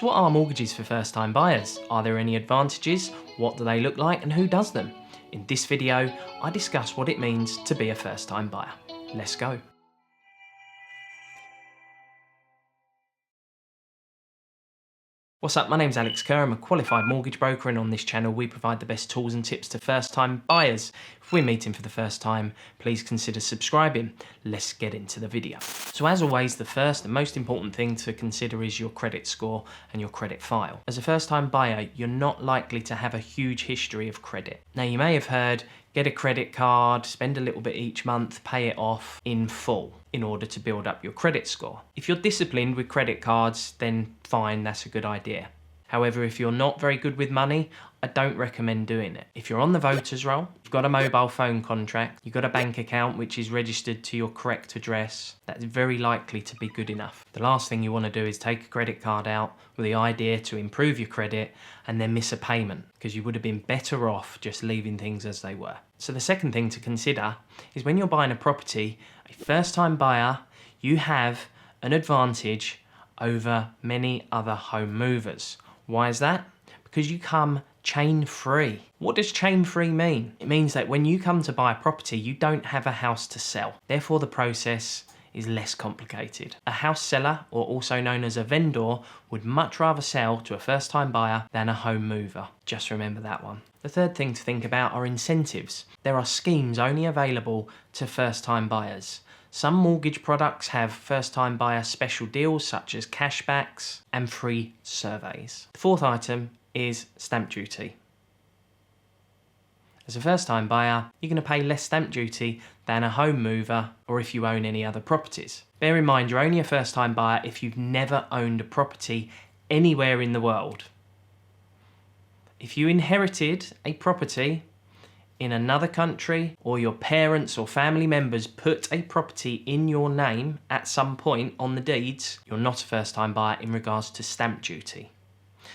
So what are mortgages for first-time buyers? Are there any advantages? What do they look like and who does them? In this video, I discuss what it means to be a first-time buyer. Let's go. What's up, my name's Alex Kerr, I'm a qualified mortgage broker, and on this channel we provide the best tools and tips to first-time buyers. If we're meeting for the first time, please consider subscribing. Let's get into the video. So as always, the first and most important thing to consider is your credit score and your credit file. As a first-time buyer, you're not likely to have a huge history of credit. Now you may have heard, get a credit card, spend a little bit each month, pay it off in full in order to build up your credit score. If you're disciplined with credit cards, then fine, that's a good idea. However, if you're not very good with money, I don't recommend doing it. If you're on the voters roll, you've got a mobile phone contract, you've got a bank account which is registered to your correct address, that's very likely to be good enough. The last thing you want to do is take a credit card out with the idea to improve your credit and then miss a payment, because you would have been better off just leaving things as they were. So the second thing to consider is when you're buying a property, a first-time buyer, you have an advantage over many other home movers. Why is that? Because you come chain free. What does chain free mean? It means that when you come to buy a property, you don't have a house to sell. Therefore, the process is less complicated. A house seller, or also known as a vendor, would much rather sell to a first-time buyer than a home mover. Just remember that one. The third thing to think about are incentives. There are schemes only available to first-time buyers. Some mortgage products have first-time buyer special deals such as cashbacks and free surveys. The fourth item is stamp duty. As a first-time buyer, you're going to pay less stamp duty than a home mover or if you own any other properties. Bear in mind, you're only a first-time buyer if you've never owned a property anywhere in the world. If you inherited a property in another country, or your parents or family members put a property in your name at some point on the deeds, you're not a first-time buyer in regards to stamp duty.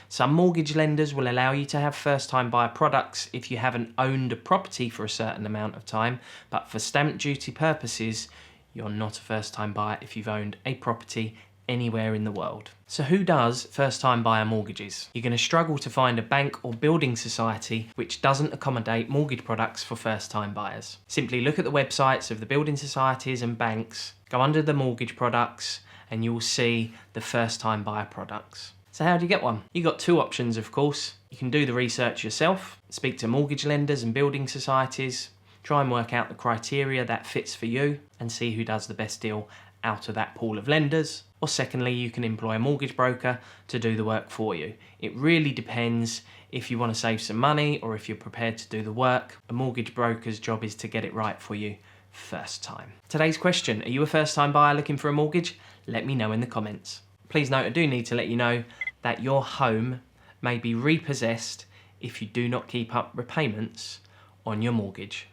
Some mortgage lenders will allow you to have first-time buyer products if you haven't owned a property for a certain amount of time, but for stamp duty purposes, you're not a first-time buyer if you've owned a property anywhere in the world. So who does first-time buyer mortgages? You're going to struggle to find a bank or building society which doesn't accommodate mortgage products for first-time buyers. Simply look at the websites of the building societies and banks, go under the mortgage products, and you will see the first-time buyer products. So how do you get one? You've got two options, of course. You can do the research yourself, speak to mortgage lenders and building societies, try and work out the criteria that fits for you and see who does the best deal out of that pool of lenders. Or secondly, you can employ a mortgage broker to do the work for you. It really depends if you want to save some money or if you're prepared to do the work. A mortgage broker's job is to get it right for you first time. Today's question, are you a first-time buyer looking for a mortgage? Let me know in the comments. Please note, I do need to let you know that your home may be repossessed if you do not keep up repayments on your mortgage.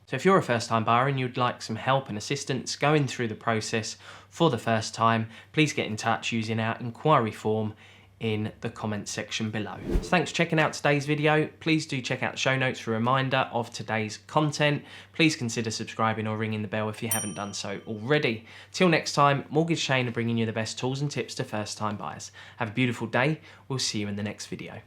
So if you're a first-time buyer and you'd like some help and assistance going through the process for the first time, please get in touch using our inquiry form in the comments section below. So thanks for checking out today's video. Please do check out the show notes for a reminder of today's content. Please consider subscribing or ringing the bell if you haven't done so already. Till next time, Mortgage Chain are bringing you the best tools and tips to first-time buyers. Have a beautiful day. We'll see you in the next video.